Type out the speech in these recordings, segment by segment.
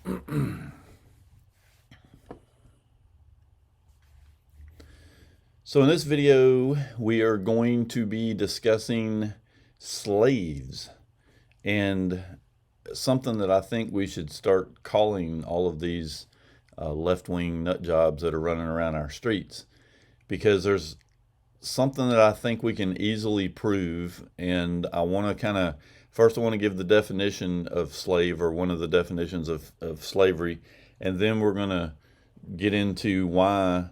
So in this video, we are going to be discussing slaves and something that I think we should start calling all of these left-wing nut jobs that are running around our streets, because there's something that I think we can easily prove. And I want to first I want to give the definition of slave, or one of the definitions of slavery, and then we're going to get into why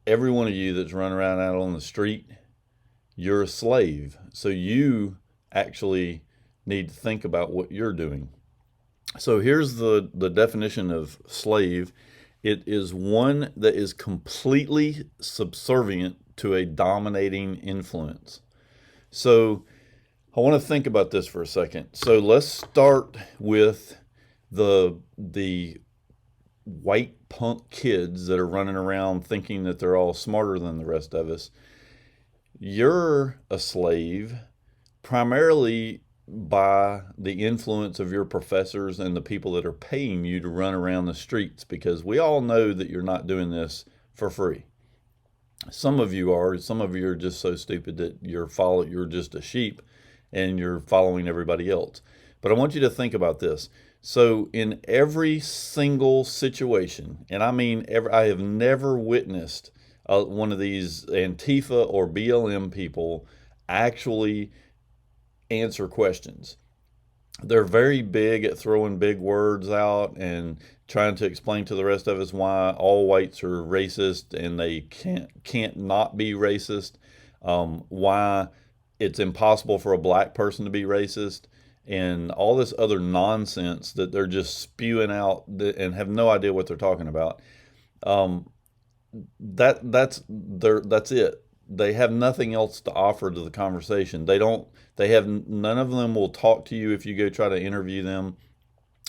every one of you that's running around out on the street, you're a slave. So you actually need to think about what you're doing. So here's the definition of slave. It is one that is completely subservient to a dominating influence. So I want to think about this for a second. So let's start with the white punk kids that are running around thinking that they're all smarter than the rest of us. You're a slave primarily by the influence of your professors and the people that are paying you to run around the streets, because we all know that you're not doing this for free. Some of you are just so stupid that you're just a sheep and you're following everybody else. But I want you to think about this. So in every single situation, and I mean I have never witnessed one of these Antifa or BLM people actually answer questions. They're very big at throwing big words out and trying to explain to the rest of us why all whites are racist and they can't not be racist, why it's impossible for a black person to be racist, and all this other nonsense that they're just spewing out and have no idea what they're talking about. That's it. They have nothing else to offer to the conversation. None of them will talk to you if you go try to interview them.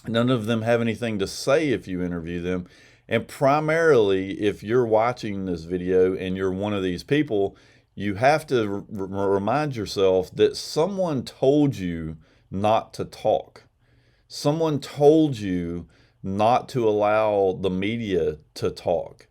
None of them have anything to say if you interview them. And primarily, if you're watching this video and you're one of these people, you have to remind yourself that someone told you not to talk. Someone told you not to allow the media to talk.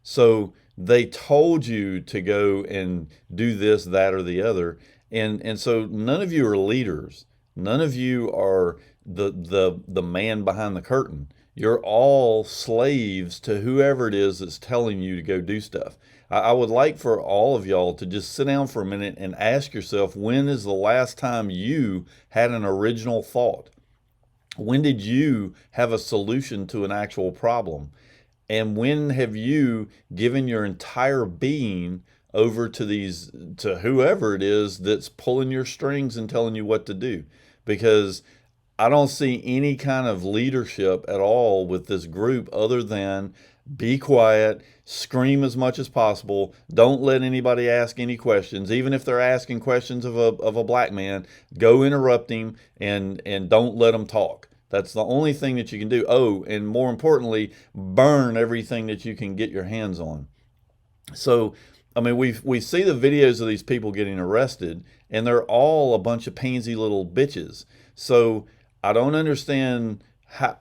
So they told you to go and do this, that, or the other. And so none of you are leaders. None of you are the man behind the curtain. You're all slaves to whoever it is that's telling you to go do stuff. I would like for all of y'all to just sit down for a minute and ask yourself, when is the last time you had an original thought? When did you have a solution to an actual problem? And when have you given your entire being over to whoever it is that's pulling your strings and telling you what to do? Because I don't see any kind of leadership at all with this group other than be quiet, scream as much as possible, don't let anybody ask any questions. Even if they're asking questions of a black man, go interrupt him and don't let them talk. That's the only thing that you can do. Oh, and more importantly, burn everything that you can get your hands on. So, I mean, we see the videos of these people getting arrested, and they're all a bunch of pansy little bitches. So I don't understand how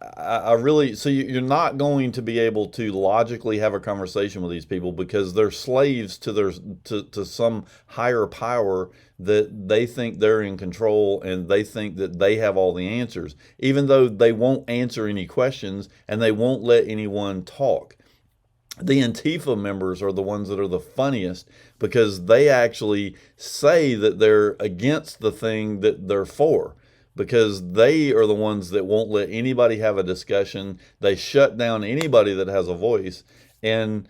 so you're not going to be able to logically have a conversation with these people, because they're slaves to some higher power that they think they're in control, and they think that they have all the answers, even though they won't answer any questions and they won't let anyone talk. The Antifa members are the ones that are the funniest, because they actually say that they're against the thing that they're for, because they are the ones that won't let anybody have a discussion. They shut down anybody that has a voice. And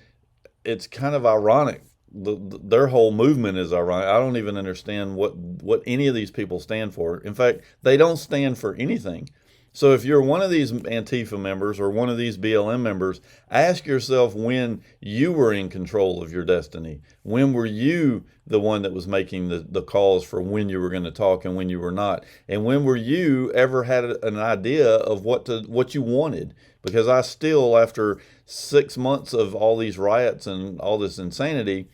it's kind of ironic. Their whole movement is ironic. I don't even understand what any of these people stand for. In fact, they don't stand for anything. So if you're one of these Antifa members or one of these BLM members, ask yourself when you were in control of your destiny. When were you the one that was making the calls for when you were going to talk and when you were not? And when were you ever had an idea of what you wanted? Because I still, after 6 months of all these riots and all this insanity,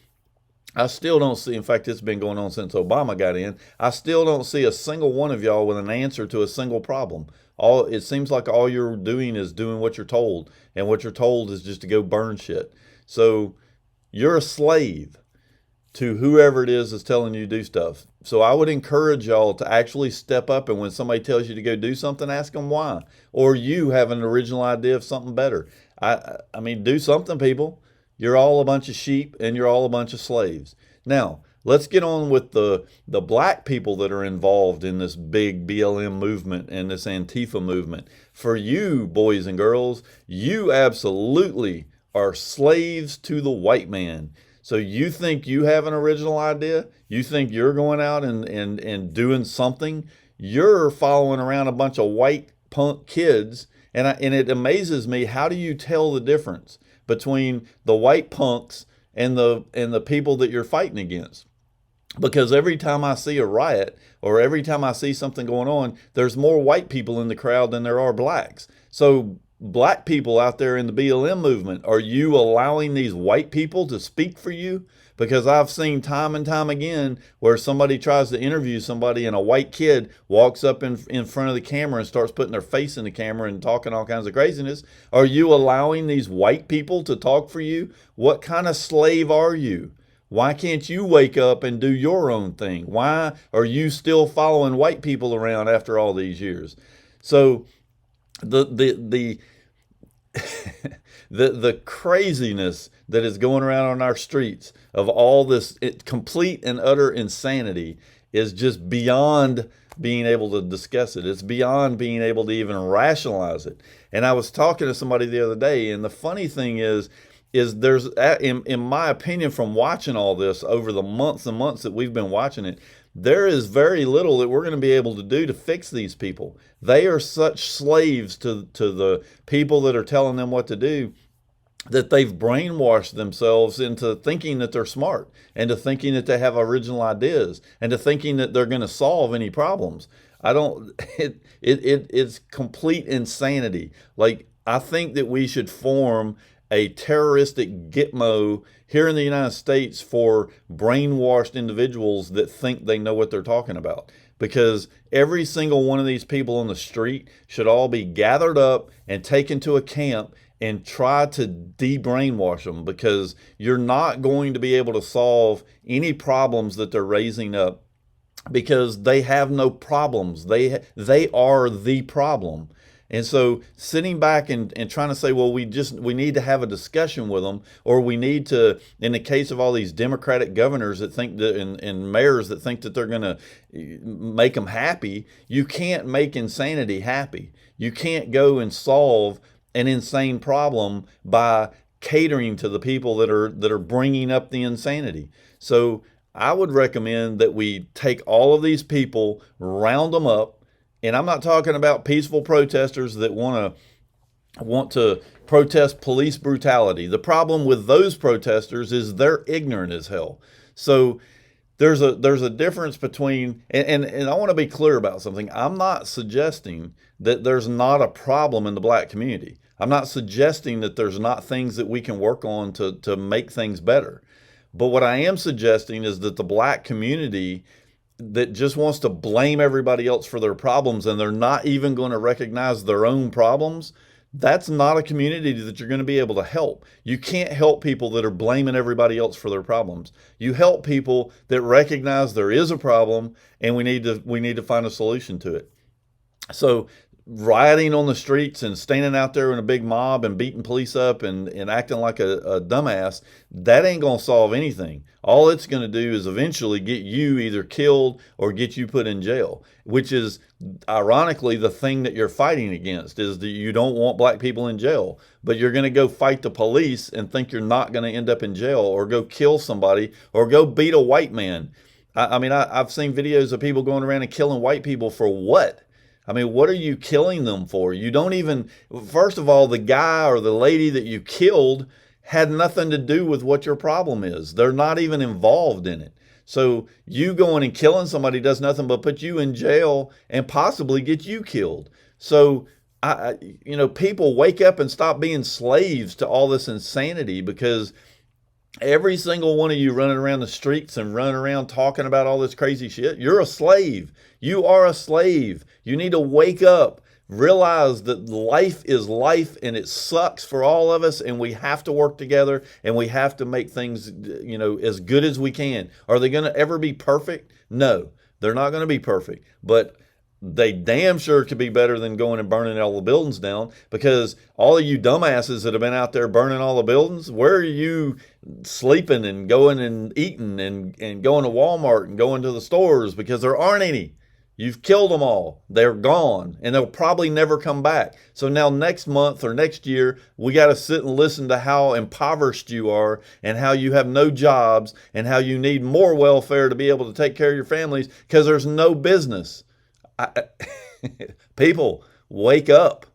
I still don't see, in fact, it's been going on since Obama got in, I still don't see a single one of y'all with an answer to a single problem. It seems like all you're doing is doing what you're told, and what you're told is just to go burn shit. So you're a slave to whoever it is that's telling you to do stuff. So I would encourage y'all to actually step up, and when somebody tells you to go do something, ask them why. Or you have an original idea of something better. I mean, do something, people. You're all a bunch of sheep and you're all a bunch of slaves. Now, let's get on with the black people that are involved in this big BLM movement and this Antifa movement. For you, boys and girls, you absolutely are slaves to the white man. So you think you have an original idea? You think you're going out and doing something? You're following around a bunch of white punk kids. And it amazes me, how do you tell the difference between the white punks and the people that you're fighting against? Because every time I see a riot or every time I see something going on, there's more white people in the crowd than there are blacks. So black people out there in the BLM movement, are you allowing these white people to speak for you? Because I've seen time and time again where somebody tries to interview somebody and a white kid walks up in front of the camera and starts putting their face in the camera and talking all kinds of craziness. Are you allowing these white people to talk for you? What kind of slave are you? Why can't you wake up and do your own thing? Why are you still following white people around after all these years? So the the craziness that is going around on our streets of all this complete and utter insanity is just beyond being able to discuss it. It's beyond being able to even rationalize it. And I was talking to somebody the other day, and the funny thing is there's, in my opinion, from watching all this over the months and months that we've been watching it, there is very little that we're going to be able to do to fix these people. They are such slaves to the people that are telling them what to do that they've brainwashed themselves into thinking that they're smart and to thinking that they have original ideas and to thinking that they're going to solve any problems. It's complete insanity. Like, I think that we should form a terroristic gitmo here in the United States for brainwashed individuals that think they know what they're talking about. Because every single one of these people on the street should all be gathered up and taken to a camp and try to de-brainwash them, because you're not going to be able to solve any problems that they're raising up, because they have no problems. They are the problem. And so sitting back and trying to say, well, we need to have a discussion with them, or we need to, in the case of all these Democratic governors that think that, and mayors that think that they're going to make them happy, you can't make insanity happy. You can't go and solve an insane problem by catering to the people that are bringing up the insanity. So I would recommend that we take all of these people, round them up. And I'm not talking about peaceful protesters that want to protest police brutality. The problem with those protesters is they're ignorant as hell. So there's a difference between, and I want to be clear about something. I'm not suggesting that there's not a problem in the black community. I'm not suggesting that there's not things that we can work on to make things better. But what I am suggesting is that the black community that just wants to blame everybody else for their problems, and they're not even going to recognize their own problems, that's not a community that you're going to be able to help. You can't help people that are blaming everybody else for their problems. You help people that recognize there is a problem and we need to find a solution to it. So rioting on the streets and standing out there in a big mob and beating police up and acting like a dumbass, that ain't going to solve anything. All it's going to do is eventually get you either killed or get you put in jail, which is ironically the thing that you're fighting against, is that you don't want black people in jail, but you're going to go fight the police and think you're not going to end up in jail, or go kill somebody, or go beat a white man. I've seen videos of people going around and killing white people for what? I mean, what are you killing them for? You don't even, first of all, the guy or the lady that you killed had nothing to do with what your problem is. They're not even involved in it. So you going and killing somebody does nothing but put you in jail and possibly get you killed. So, people wake up and stop being slaves to all this insanity, because every single one of you running around the streets and running around talking about all this crazy shit, you're a slave. You are a slave. You need to wake up Realize that life is life and it sucks for all of us, and we have to work together and we have to make things, as good as we can. Are they going to ever be perfect? No, they're not going to be perfect, but they damn sure could be better than going and burning all the buildings down, because all of you dumbasses that have been out there burning all the buildings, where are you sleeping and going and eating and going to Walmart and going to the stores? Because there aren't any. You've killed them all. They're gone, and they'll probably never come back. So now next month or next year, we got to sit and listen to how impoverished you are and how you have no jobs and how you need more welfare to be able to take care of your families because there's no business. I, People, wake up.